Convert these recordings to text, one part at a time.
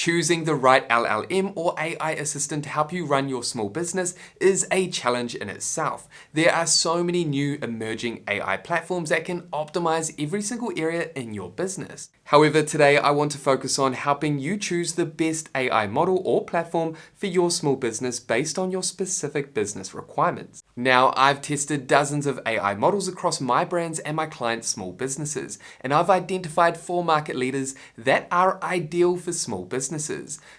Choosing the right LLM or AI assistant to help you run your small business is a challenge in itself. There are so many new emerging AI platforms that can optimize every single area in your business. However, today I want to focus on helping you choose the best AI model or platform for your small business based on your specific business requirements. Now, I've tested dozens of AI models across my brands and my clients' small businesses, and I've identified 4 market leaders that are ideal for small businesses.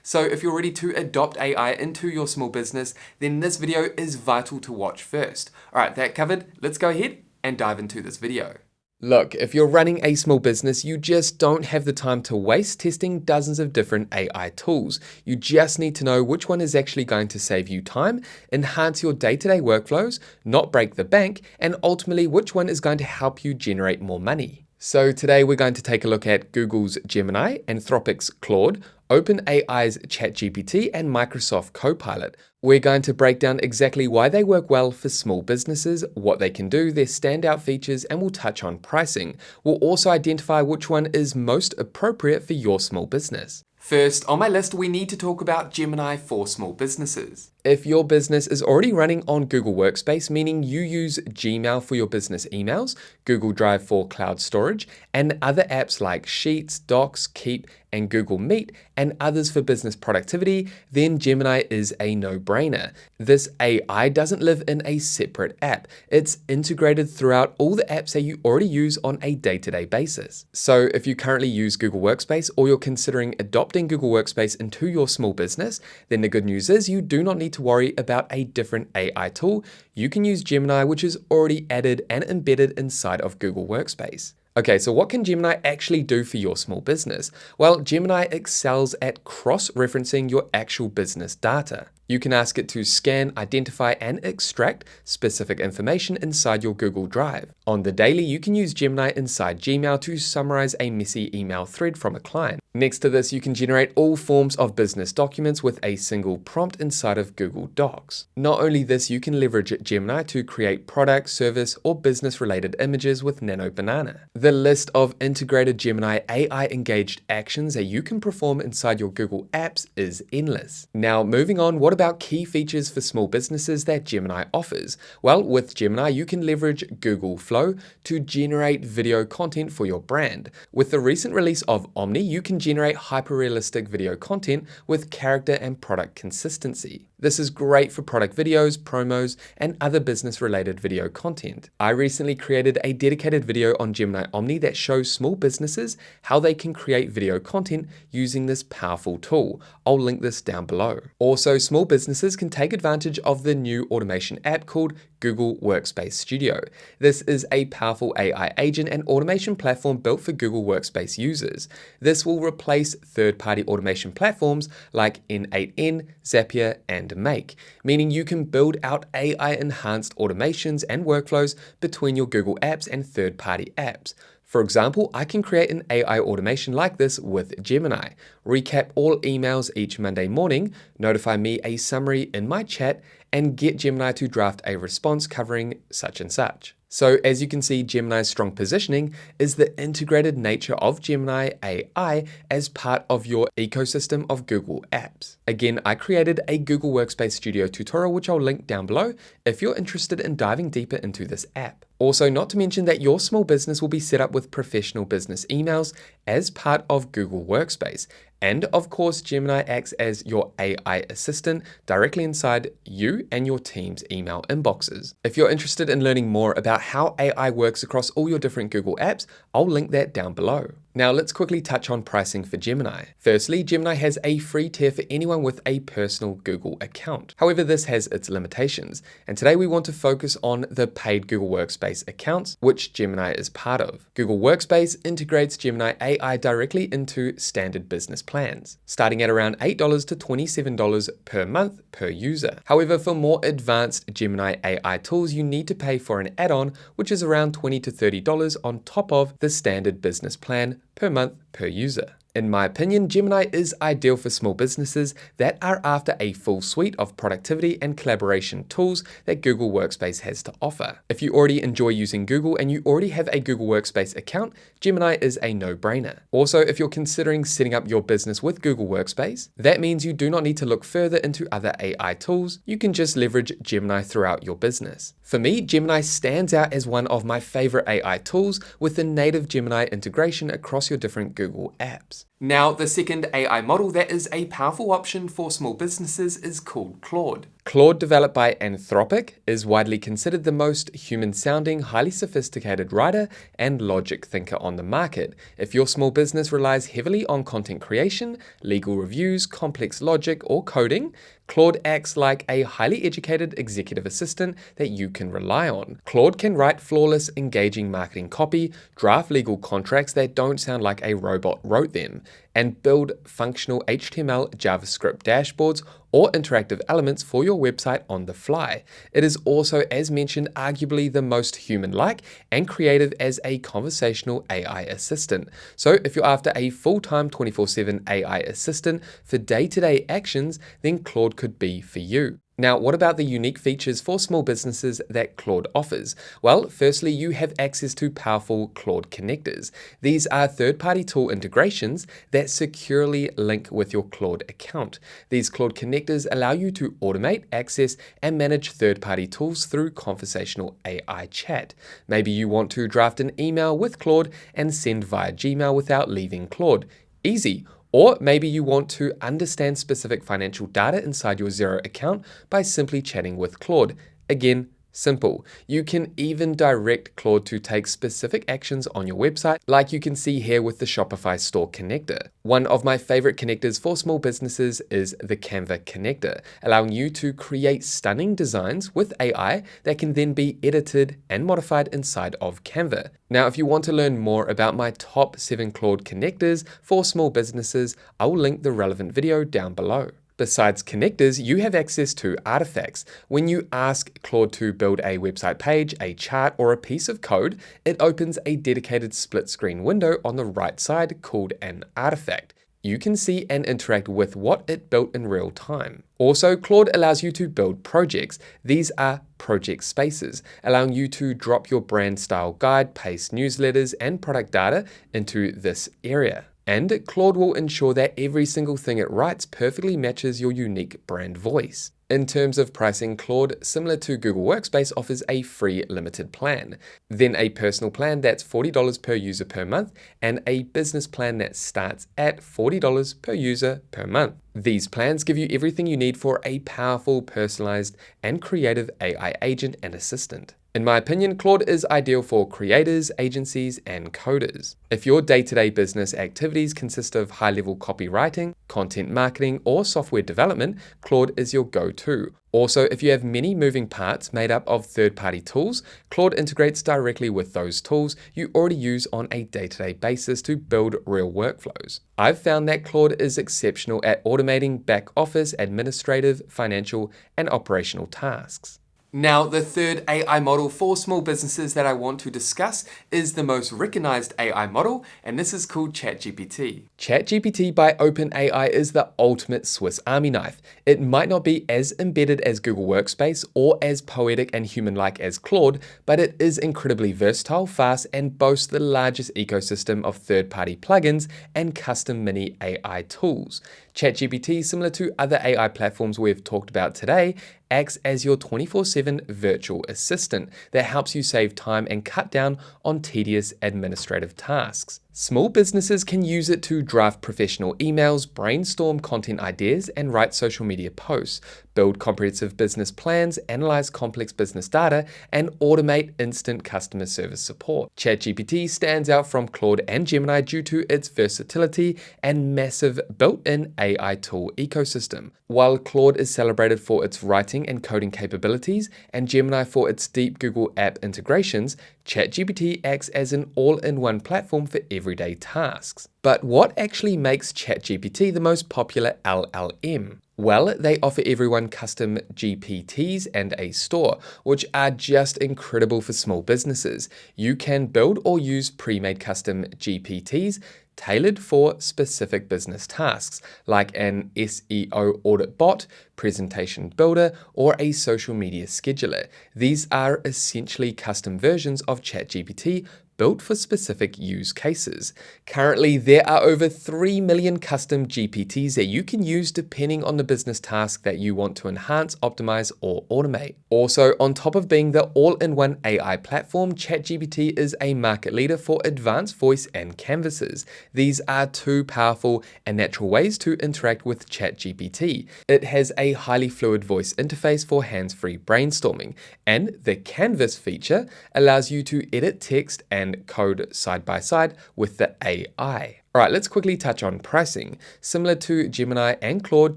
So if you're ready to adopt AI into your small business, then this video is vital to watch first. Alright, that covered, let's go ahead and dive into this video. Look, if you're running a small business, you just don't have the time to waste testing dozens of different AI tools. You just need to know which one is actually going to save you time, enhance your day-to-day workflows, not break the bank, and ultimately which one is going to help you generate more money. So today we're going to take a look at Google's Gemini, Anthropic's Claude, OpenAI's ChatGPT, and Microsoft Copilot. We're going to break down exactly why they work well for small businesses, what they can do, their standout features, and we'll touch on pricing. We'll also identify which one is most appropriate for your small business. First, on my list, we need to talk about Gemini for small businesses. If your business is already running on Google Workspace, meaning you use Gmail for your business emails, Google Drive for cloud storage, and other apps like Sheets, Docs, Keep, and Google Meet, and others for business productivity, then Gemini is a no-brainer. This AI doesn't live in a separate app. It's integrated throughout all the apps that you already use on a day-to-day basis. So if you currently use Google Workspace or you're considering adopting Google Workspace into your small business, then the good news is you do not need to worry about a different AI tool. You can use Gemini, which is already added and embedded inside of Google Workspace. Okay, so what can Gemini actually do for your small business? Well, Gemini excels at cross-referencing your actual business data. You can ask it to scan, identify, and extract specific information inside your Google Drive. On the daily, you can use Gemini inside Gmail to summarize a messy email thread from a client. Next to this, you can generate all forms of business documents with a single prompt inside of Google Docs. Not only this, you can leverage Gemini to create product, service, or business-related images with Nano Banana. The list of integrated Gemini AI-engaged actions that you can perform inside your Google apps is endless. Now, moving on, what about key features for small businesses that Gemini offers? Well, with Gemini, you can leverage Google Flow to generate video content for your brand. With the recent release of Omni, you can generate hyper-realistic video content with character and product consistency. This is great for product videos, promos, and other business-related video content. I recently created a dedicated video on Gemini Omni that shows small businesses how they can create video content using this powerful tool. I'll link this down below. Also, small businesses can take advantage of the new automation app called Google Workspace Studio. This is a powerful AI agent and automation platform built for Google Workspace users. This will replace third-party automation platforms like N8N, Zapier, and Make, meaning you can build out AI-enhanced automations and workflows between your Google apps and third-party apps. For example, I can create an AI automation like this with Gemini, recap all emails each Monday morning, notify me a summary in my chat, and get Gemini to draft a response covering such and such. So as you can see, Gemini's strong positioning is the integrated nature of Gemini AI as part of your ecosystem of Google apps. Again, I created a Google Workspace Studio tutorial, which I'll link down below if you're interested in diving deeper into this app. Also, not to mention that your small business will be set up with professional business emails as part of Google Workspace. And of course, Gemini acts as your AI assistant directly inside you and your team's email inboxes. If you're interested in learning more about how AI works across all your different Google apps, I'll link that down below. Now let's quickly touch on pricing for Gemini. Firstly, Gemini has a free tier for anyone with a personal Google account. However, this has its limitations, and today we want to focus on the paid Google Workspace accounts, which Gemini is part of. Google Workspace integrates Gemini AI directly into standard business plans, starting at around $8 to $27 per month per user. However, for more advanced Gemini AI tools, you need to pay for an add-on, which is around $20 to $30 on top of the standard business plan per month per user. In my opinion, Gemini is ideal for small businesses that are after a full suite of productivity and collaboration tools that Google Workspace has to offer. If you already enjoy using Google and you already have a Google Workspace account, Gemini is a no-brainer. Also, if you're considering setting up your business with Google Workspace, that means you do not need to look further into other AI tools. You can just leverage Gemini throughout your business. For me, Gemini stands out as one of my favorite AI tools with the native Gemini integration across your different Google apps. Now, the second AI model that is a powerful option for small businesses is called Claude. Claude, developed by Anthropic, is widely considered the most human-sounding, highly sophisticated writer and logic thinker on the market. If your small business relies heavily on content creation, legal reviews, complex logic, or coding, Claude acts like a highly educated executive assistant that you can rely on. Claude can write flawless, engaging marketing copy, draft legal contracts that don't sound like a robot wrote them, and build functional HTML, JavaScript dashboards or interactive elements for your website on the fly. It is also, as mentioned, arguably the most human-like and creative as a conversational AI assistant. So if you're after a full-time 24/7 AI assistant for day-to-day actions, then Claude could be for you. Now, what about the unique features for small businesses that Claude offers? Well, firstly, you have access to powerful Claude connectors. These are third-party tool integrations that securely link with your Claude account. These Claude connectors allow you to automate, access, and manage third-party tools through conversational AI chat. Maybe you want to draft an email with Claude and send via Gmail without leaving Claude. Easy. Or maybe you want to understand specific financial data inside your Xero account by simply chatting with Claude. Again, simple. You can even direct Claude to take specific actions on your website, like you can see here with the Shopify store connector. One of my favorite connectors for small businesses is the Canva connector, allowing you to create stunning designs with AI that can then be edited and modified inside of Canva. Now, if you want to learn more about my top 7 Claude connectors for small businesses, I will link the relevant video down below. Besides connectors, you have access to artifacts. When you ask Claude to build a website page, a chart, or a piece of code, it opens a dedicated split screen window on the right side called an artifact. You can see and interact with what it built in real time. Also, Claude allows you to build projects. These are project spaces, allowing you to drop your brand style guide, paste newsletters, and product data into this area. And Claude will ensure that every single thing it writes perfectly matches your unique brand voice. In terms of pricing, Claude, similar to Google Workspace, offers a free limited plan, then a personal plan that's $40 per user per month, and a business plan that starts at $40 per user per month. These plans give you everything you need for a powerful, personalized, and creative AI agent and assistant. In my opinion, Claude is ideal for creators, agencies, and coders. If your day-to-day business activities consist of high-level copywriting, content marketing, or software development, Claude is your go-to. Also, if you have many moving parts made up of third-party tools, Claude integrates directly with those tools you already use on a day-to-day basis to build real workflows. I've found that Claude is exceptional at automating back-office, administrative, financial, and operational tasks. Now, the third AI model for small businesses that I want to discuss is the most recognized AI model, and this is called ChatGPT. ChatGPT by OpenAI is the ultimate Swiss Army knife. It might not be as embedded as Google Workspace or as poetic and human-like as Claude, but it is incredibly versatile, fast, and boasts the largest ecosystem of third-party plugins and custom mini AI tools. ChatGPT, similar to other AI platforms we've talked about today, acts as your 24/7 virtual assistant that helps you save time and cut down on tedious administrative tasks. Small businesses can use it to draft professional emails, brainstorm content ideas, and write social media posts, build comprehensive business plans, analyze complex business data, and automate instant customer service support. ChatGPT stands out from Claude and Gemini due to its versatility and massive built-in AI tool ecosystem. While Claude is celebrated for its writing and coding capabilities, and Gemini for its deep Google app integrations, ChatGPT acts as an all-in-one platform for every everyday tasks. But what actually makes ChatGPT the most popular LLM? Well, they offer everyone custom GPTs and a store, which are just incredible for small businesses. You can build or use pre-made custom GPTs tailored for specific business tasks, like an SEO audit bot, presentation builder, or a social media scheduler. These are essentially custom versions of ChatGPT built for specific use cases. Currently, there are over 3 million custom GPTs that you can use depending on the business task that you want to enhance, optimize, or automate. Also, on top of being the all-in-one AI platform, ChatGPT is a market leader for advanced voice and canvases. These are two powerful and natural ways to interact with ChatGPT. It has a highly fluid voice interface for hands-free brainstorming, and the Canvas feature allows you to edit text and code side by side with the AI. All right, let's quickly touch on pricing. Similar to Gemini and Claude,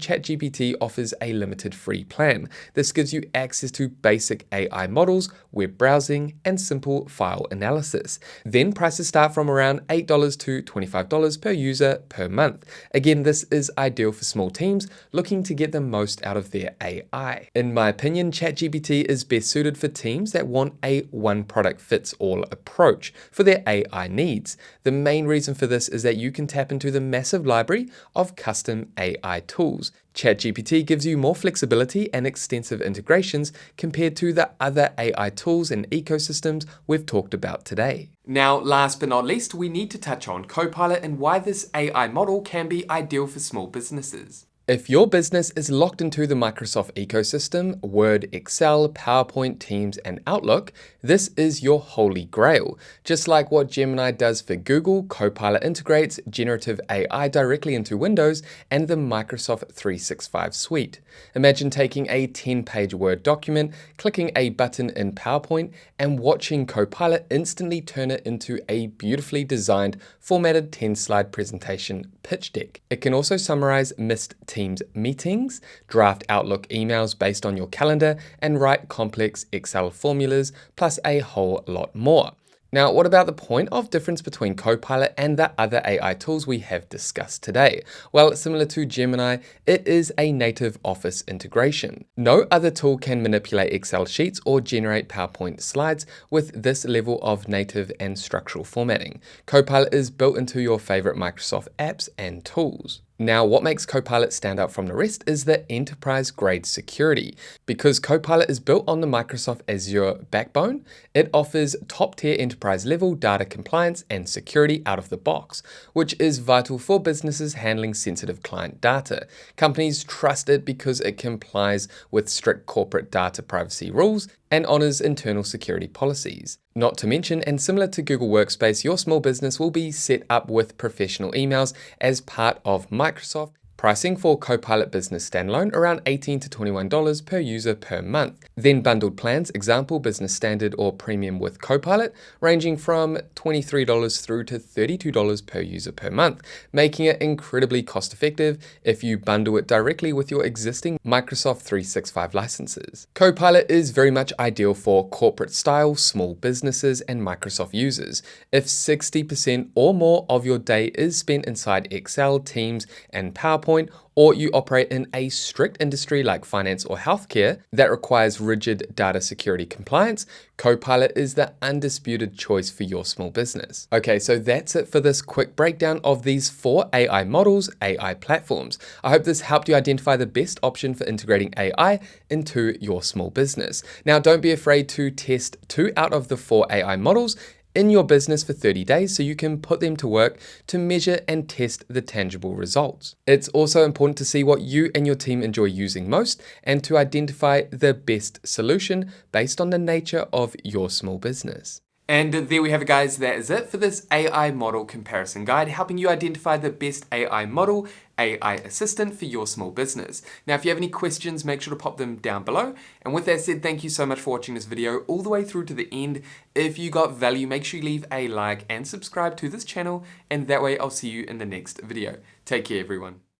ChatGPT offers a limited free plan. This gives you access to basic AI models, web browsing, and simple file analysis. Then prices start from around $8 to $25 per user per month. Again, this is ideal for small teams looking to get the most out of their AI. In my opinion, ChatGPT is best suited for teams that want a one-product-fits-all approach for their AI needs. The main reason for this is that you can tap into the massive library of custom AI tools. ChatGPT gives you more flexibility and extensive integrations compared to the other AI tools and ecosystems we've talked about today. Now, last but not least, we need to touch on Copilot and why this AI model can be ideal for small businesses. If your business is locked into the Microsoft ecosystem, Word, Excel, PowerPoint, Teams, and Outlook, this is your holy grail. Just like what Gemini does for Google, Copilot integrates generative AI directly into Windows and the Microsoft 365 suite. Imagine taking a 10-page Word document, clicking a button in PowerPoint, and watching Copilot instantly turn it into a beautifully designed, formatted 10-slide presentation pitch deck. It can also summarize missed Teams meetings, draft Outlook emails based on your calendar, and write complex Excel formulas, plus a whole lot more. Now, what about the point of difference between Copilot and the other AI tools we have discussed today? Well, similar to Gemini, it is a native Office integration. No other tool can manipulate Excel sheets or generate PowerPoint slides with this level of native and structural formatting. Copilot is built into your favorite Microsoft apps and tools. Now, what makes Copilot stand out from the rest is the enterprise-grade security. Because Copilot is built on the Microsoft Azure backbone, it offers top-tier enterprise-level data compliance and security out of the box, which is vital for businesses handling sensitive client data. Companies trust it because it complies with strict corporate data privacy rules and honors internal security policies. Not to mention, and similar to Google Workspace, your small business will be set up with professional emails as part of Microsoft. Pricing for Copilot Business Standalone around $18 to $21 per user per month. Then bundled plans, example Business Standard or Premium with Copilot, ranging from $23 through to $32 per user per month, making it incredibly cost effective if you bundle it directly with your existing Microsoft 365 licenses. Copilot is very much ideal for corporate style, small businesses, and Microsoft users. If 60% or more of your day is spent inside Excel, Teams, and PowerPoint, or you operate in a strict industry like finance or healthcare that requires rigid data security compliance, Copilot is the undisputed choice for your small business. Okay, so that's it for this quick breakdown of these 4 AI models, AI platforms. I hope this helped you identify the best option for integrating AI into your small business. Now, don't be afraid to test 2 out of the 4 AI models in your business for 30 days so you can put them to work to measure and test the tangible results. It's also important to see what you and your team enjoy using most and to identify the best solution based on the nature of your small business. And there we have it, guys. That is it for this AI model comparison guide, helping you identify the best AI model, AI assistant for your small business. Now, if you have any questions, make sure to pop them down below. And with that said, thank you so much for watching this video all the way through to the end. If you got value, make sure you leave a like and subscribe to this channel, and that way I'll see you in the next video. Take care, everyone.